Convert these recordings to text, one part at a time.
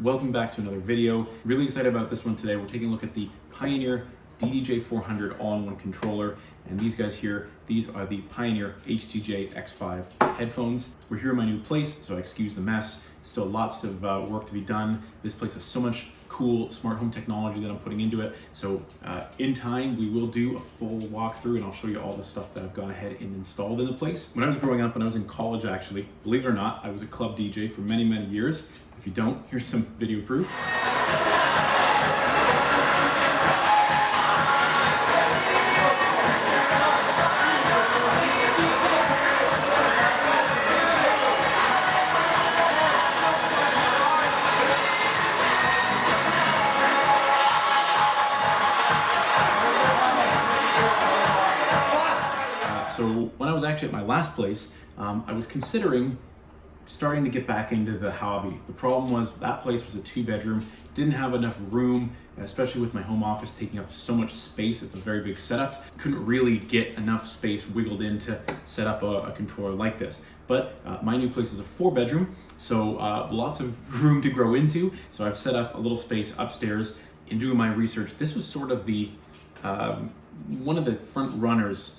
welcome back to another video. Really excited about this one today. We're taking a look at the Pioneer DDJ-400 all-in-one controller. And these guys here, these are the Pioneer Hdj-X5 headphones. We're here in my new place, so excuse the mess. Still lots of work to be done. This place has so much cool smart home technology that I'm putting into it. So in time, we will do a full walkthrough and I'll show you all the stuff that I've gone ahead and installed in the place. When I was growing up, when I was in college actually, believe it or not, I was a club DJ for many, many years. If you don't, here's some video proof. So when I was actually at my last place, I was considering starting to get back into the hobby. The problem was that place was a 2-bedroom, didn't have enough room, especially with my home office taking up so much space. It's a very big setup. Couldn't really get enough space wiggled in to set up a controller like this. But my new place is a 4-bedroom, so lots of room to grow into. So I've set up a little space upstairs. In doing my research, this was sort of the one of the front runners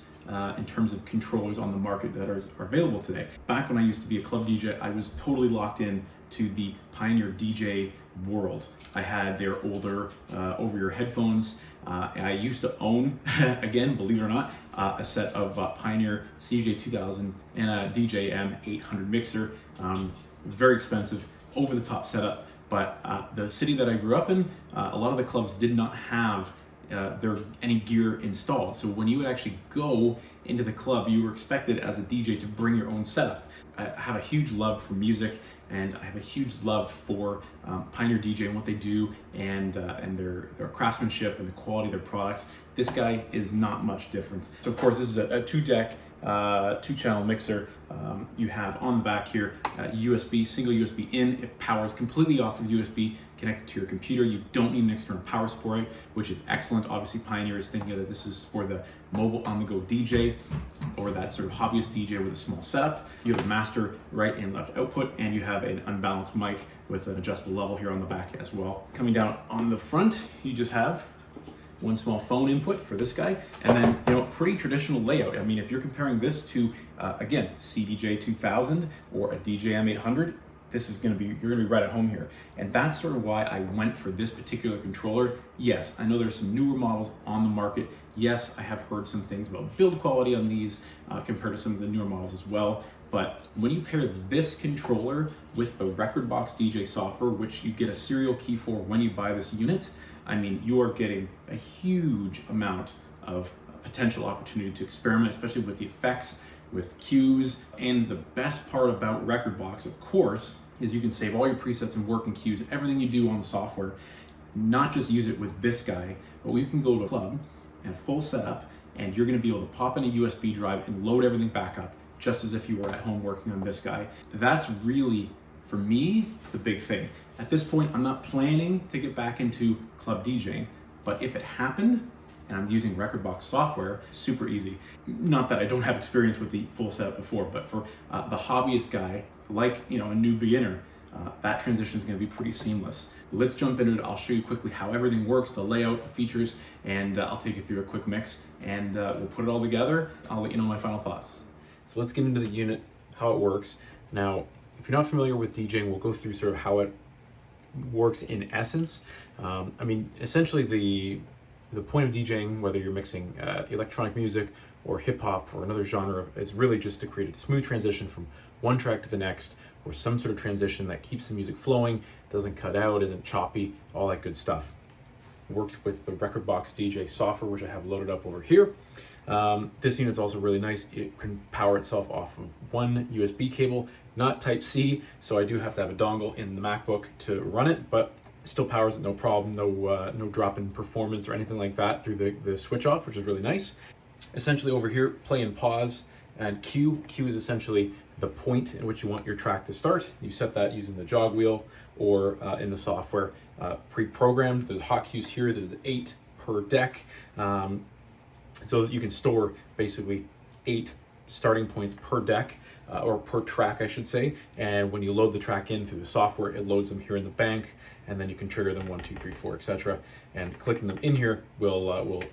in terms of controllers on the market that are available today. Back when I used to be a club DJ, I was totally locked in to the Pioneer DJ world. I had their older over-ear headphones. I used to own, again, believe it or not, a set of Pioneer CJ2000 and a DJ-800 mixer. Very expensive, over-the-top setup, but the city that I grew up in, a lot of the clubs did not have any gear installed. So when you would actually go into the club, you were expected as a DJ to bring your own setup. I have a huge love for music, and I have a huge love for Pioneer DJ and what they do, and their craftsmanship and the quality of their products. This guy is not much different. So of course, this is a 2-deck, 2-channel mixer. You have on the back here USB, single USB in. It powers completely off of USB, connected to your computer. You don't need an external power supply, which is excellent. Obviously, Pioneer is thinking that this is for the mobile on-the-go DJ or that sort of hobbyist DJ with a small setup. You have a master right and left output, and you have an unbalanced mic with an adjustable level here on the back as well. Coming down on the front, you just have one small phone input for this guy, and then pretty traditional layout. I mean, if you're comparing this to again CDJ2000 or a DJM800, this is you're gonna be right at home here. And that's sort of why I went for this particular controller. Yes, I know there's some newer models on the market. Yes, I have heard some things about build quality on these compared to some of the newer models as well. But when you pair this controller with the Rekordbox DJ software, which you get a serial key for when you buy this unit, I mean, you are getting a huge amount of potential opportunity to experiment, especially with the effects, with cues. And the best part about Rekordbox, of course, is you can save all your presets and working cues, everything you do on the software, not just use it with this guy, but you can go to a club and full setup, and you're gonna be able to pop in a USB drive and load everything back up, just as if you were at home working on this guy. That's really, for me, the big thing. At this point, I'm not planning to get back into club DJing, but if it happened, and I'm using Rekordbox software, super easy. Not that I don't have experience with the full setup before, but for the hobbyist guy, like a new beginner, that transition is gonna be pretty seamless. Let's jump into it. I'll show you quickly how everything works, the layout, the features, and I'll take you through a quick mix, and we'll put it all together. I'll let you know my final thoughts. So let's get into the unit, how it works. Now, if you're not familiar with DJing, we'll go through sort of how it works in essence. I mean, essentially the point of DJing, whether you're mixing electronic music or hip hop or another genre, is really just to create a smooth transition from one track to the next, or some sort of transition that keeps the music flowing, doesn't cut out, isn't choppy, all that good stuff. It works with the Rekordbox DJ software, which I have loaded up over here. This unit's also really nice. It can power itself off of one USB cable, not Type-C, so I do have to have a dongle in the MacBook to run it, but it still powers it, no problem, no drop in performance or anything like that through the switch off, which is really nice. Essentially over here, play and pause, and cue. Cue is essentially the point in which you want your track to start. You set that using the jog wheel or in the software pre-programmed. There's hot cues here, there's 8 per deck. So you can store basically 8 starting points per deck, or per track, I should say. And when you load the track in through the software, it loads them here in the bank, and then you can trigger them 1, 2, 3, 4, etc. And clicking them in here will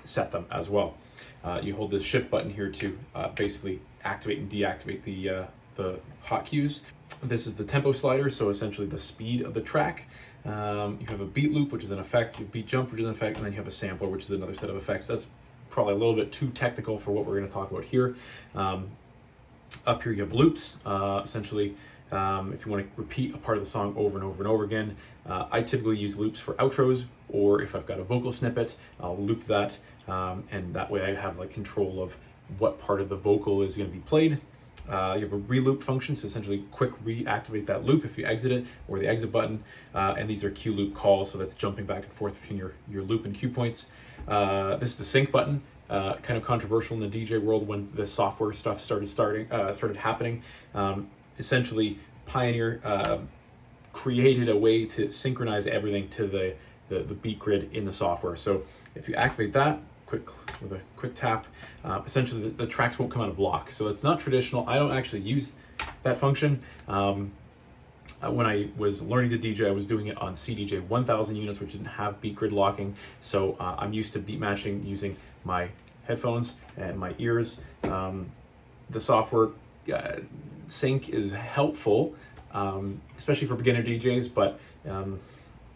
set them as well. You hold this shift button here to basically activate and deactivate the hot cues. This is the tempo slider, so essentially the speed of the track. You have a beat loop, which is an effect. You have beat jump, which is an effect, and then you have a sampler, which is another set of effects. That's probably a little bit too technical for what we're going to talk about here. Up here you have loops. Essentially, if you want to repeat a part of the song over and over and over again, I typically use loops for outros, or if I've got a vocal snippet, I'll loop that, and that way I have like control of what part of the vocal is going to be played. You have a reloop function, so essentially quick reactivate that loop if you exit it, or the exit button, and these are cue loop calls, so that's jumping back and forth between your loop and cue points. This is the sync button. Kind of controversial in the DJ world when the software stuff started happening. Essentially, Pioneer created a way to synchronize everything to the beat grid in the software. So if you activate that with a quick tap, essentially the tracks won't come out of block. So it's not traditional. I don't actually use that function. When I was learning to DJ, I was doing it on CDJ 1000 units, which didn't have beat grid locking. So I'm used to beat matching using my headphones and my ears. The software sync is helpful, especially for beginner DJs, but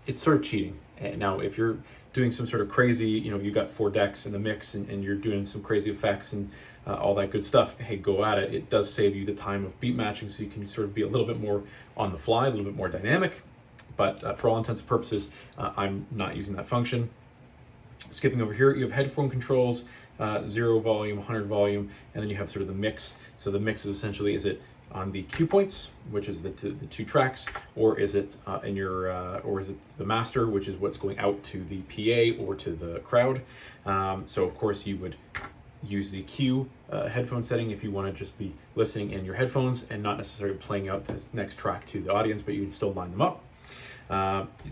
it's sort of cheating. And now if you're doing some sort of crazy, you got 4 decks in the mix and you're doing some crazy effects and all that good stuff, hey, go at it. It does save you the time of beat matching, so you can sort of be a little bit more on the fly, a little bit more dynamic. But for all intents and purposes, I'm not using that function. Skipping over here, you have headphone controls, 0 volume, 100 volume, and then you have sort of the mix. So the mix is essentially, is it on the cue points, which is the 2 tracks, or is it or is it the master, which is what's going out to the PA or to the crowd? So of course you would use the cue headphone setting if you want to just be listening in your headphones and not necessarily playing out the next track to the audience, but you can still line them up.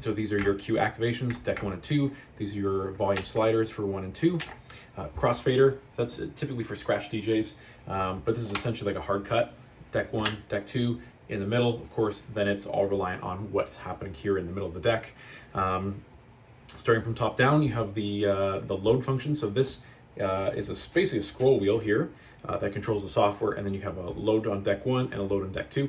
So these are your cue activations, deck 1 and 2. These are your volume sliders for 1 and 2. Crossfader, that's typically for scratch DJs, but this is essentially like a hard cut. Deck 1, deck 2, in the middle, of course, then it's all reliant on what's happening here in the middle of the deck. Starting from top down, you have the load function. So this is basically a scroll wheel here that controls the software, and then you have a load on deck 1 and a load on deck 2.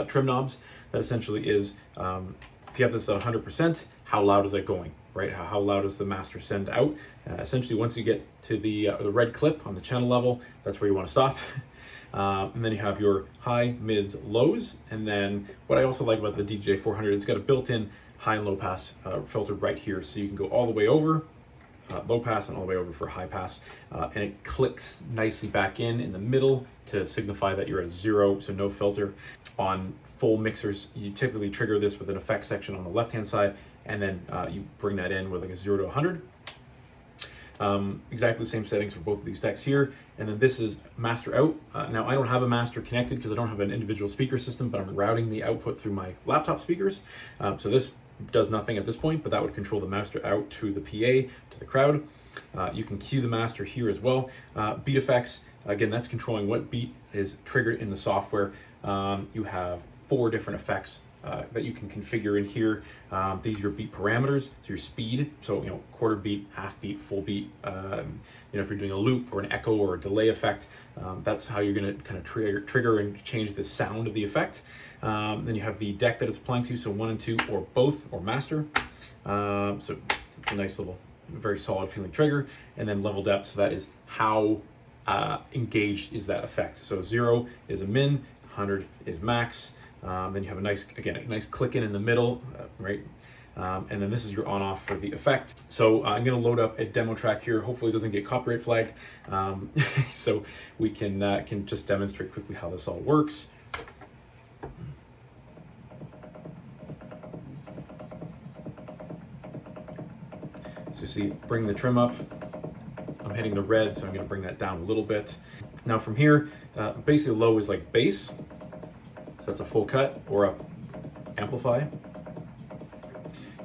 Trim knobs, that essentially is, if you have this at 100%, how loud is it going, right? How loud does the master send out? Essentially, once you get to the red clip on the channel level, that's where you want to stop. And then you have your high, mids, lows. And then what I also like about the DDJ-400 is it's got a built-in high and low pass filter right here. So you can go all the way over low pass and all the way over for high pass. And it clicks nicely back in the middle to signify that you're at 0, so no filter. On full mixers, you typically trigger this with an effects section on the left-hand side, and then you bring that in with like a 0 to 100. Exactly the same settings for both of these decks here. And then this is master out. Now I don't have a master connected because I don't have an individual speaker system, but I'm routing the output through my laptop speakers. So this does nothing at this point, but that would control the master out to the PA, to the crowd. You can cue the master here as well. Beat effects, again, that's controlling what beat is triggered in the software. You have 4 different effects that you can configure in here. These are your beat parameters, so your speed, so quarter beat, half beat, full beat. If you're doing a loop or an echo or a delay effect, that's how you're going to kind of trigger and change the sound of the effect. Then you have the deck that it's applying to, so 1 and 2 or both or master. So it's a nice little, very solid feeling trigger. And then level depth, so that is how engaged is that effect. So 0 is a min, 100 is max. Then you have a nice click in the middle, right? And then this is your on-off for the effect. So I'm going to load up a demo track here. Hopefully it doesn't get copyright flagged. So we can just demonstrate quickly how this all works. So you see, bring the trim up. I'm hitting the red, so I'm going to bring that down a little bit. Now from here, basically low is like bass. So that's a full cut or a amplify.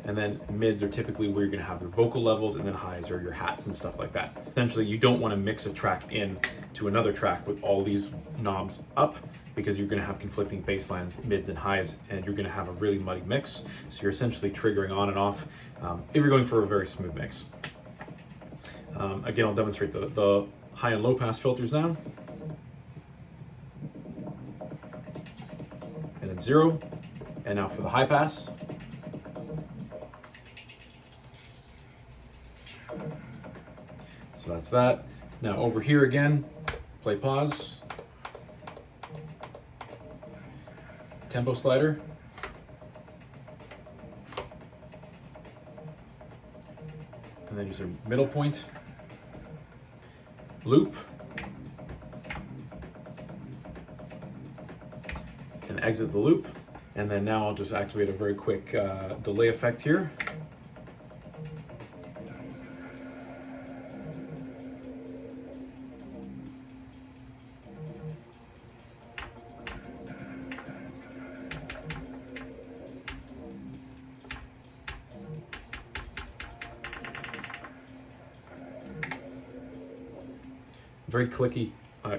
and then mids are typically where you're gonna have your vocal levels, and then highs are your hats and stuff like that. Essentially, you don't wanna mix a track in to another track with all these knobs up, because you're gonna have conflicting bass lines, mids and highs, and you're gonna have a really muddy mix. So you're essentially triggering on and off if you're going for a very smooth mix. Again, I'll demonstrate the high and low pass filters now. And then 0. And now for the high pass. So that's that. Now over here again, play pause. Tempo slider. And then use a middle point. Loop. And exit the loop. And then now I'll just activate a very quick delay effect here. Very clicky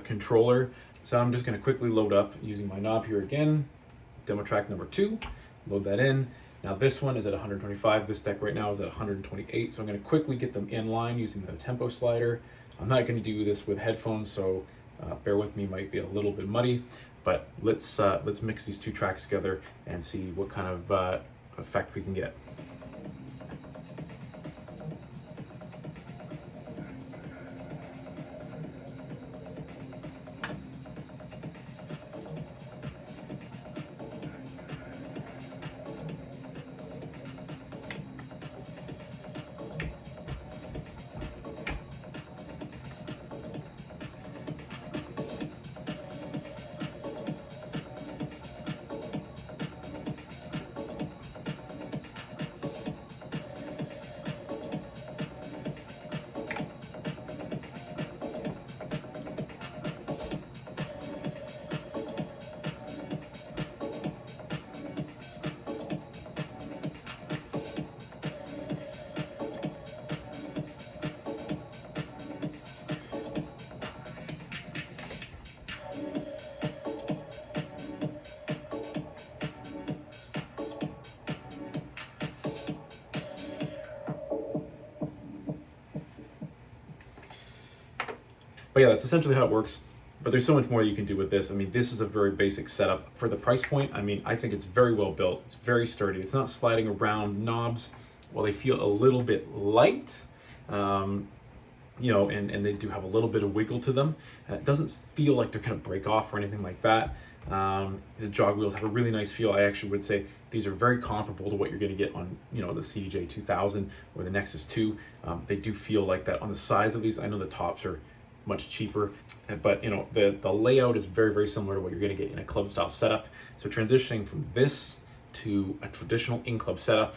controller. So I'm just going to quickly load up using my knob here again. Demo track number 2, load that in. Now this one is at 125. This deck right now is at 128. So I'm going to quickly get them in line using the tempo slider. I'm not going to do this with headphones, so bear with me. Might be a little bit muddy, but let's mix these 2 tracks together and see what kind of effect we can get. But yeah, that's essentially how it works. But there's so much more you can do with this. I mean, this is a very basic setup. For the price point, I mean, I think it's very well built. It's very sturdy. It's not sliding around. Knobs, while they feel a little bit light, you know, and they do have a little bit of wiggle to them. It doesn't feel like they're gonna break off or anything like that. The jog wheels have a really nice feel. I actually would say these are very comparable to what you're gonna get on, you know, the CDJ 2000 or the Nexus 2. They do feel like that on the sides of these. I know the tops are much cheaper, but you know, the layout is very, very similar to what you're gonna get in a club style setup. So transitioning from this to a traditional in-club setup,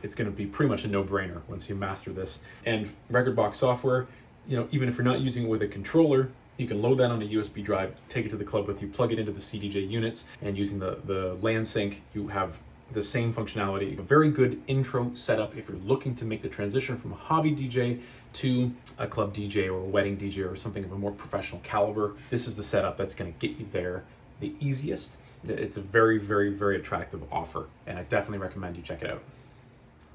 it's gonna be pretty much a no-brainer once you master this. And Rekordbox software, you know, even if you're not using it with a controller, you can load that on a USB drive, take it to the club with you, plug it into the CDJ units, and using the LAN sync, you have the same functionality. A very good intro setup if you're looking to make the transition from a hobby DJ to a club DJ or a wedding DJ or something of a more professional caliber. This is the setup that's gonna get you there the easiest. It's a very, very, very attractive offer, and I definitely recommend you check it out.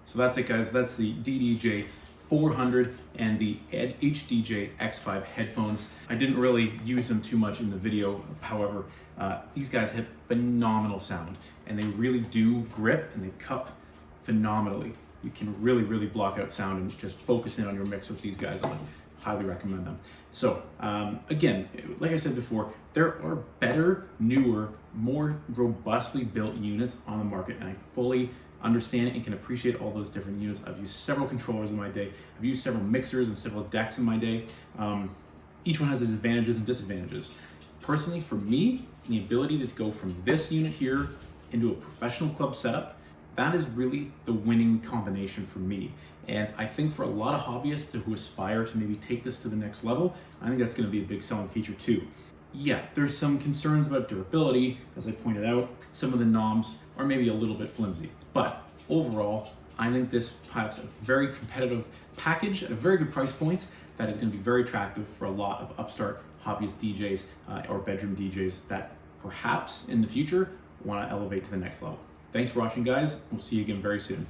So that's it, guys. That's the DDJ-400 and the Hdj-X5 headphones. I didn't really use them too much in the video. However, these guys have phenomenal sound, and they really do grip and they cup phenomenally. You can really, really block out sound and just focus in on your mix with these guys. I highly recommend them. So again, like I said before, there are better, newer, more robustly built units on the market, and I fully understand and can appreciate all those different units. I've used several controllers in my day. I've used several mixers and several decks in my day. Each one has its advantages and disadvantages. Personally, for me, the ability to go from this unit here into a professional club setup, that is really the winning combination for me. And I think for a lot of hobbyists who aspire to maybe take this to the next level, I think that's gonna be a big selling feature too. Yeah, there's some concerns about durability, as I pointed out. Some of the knobs are maybe a little bit flimsy, but overall, I think this packs a very competitive package at a very good price point that is going to be very attractive for a lot of upstart hobbyist DJs or bedroom DJs that perhaps in the future want to elevate to the next level. Thanks for watching, guys. We'll see you again very soon.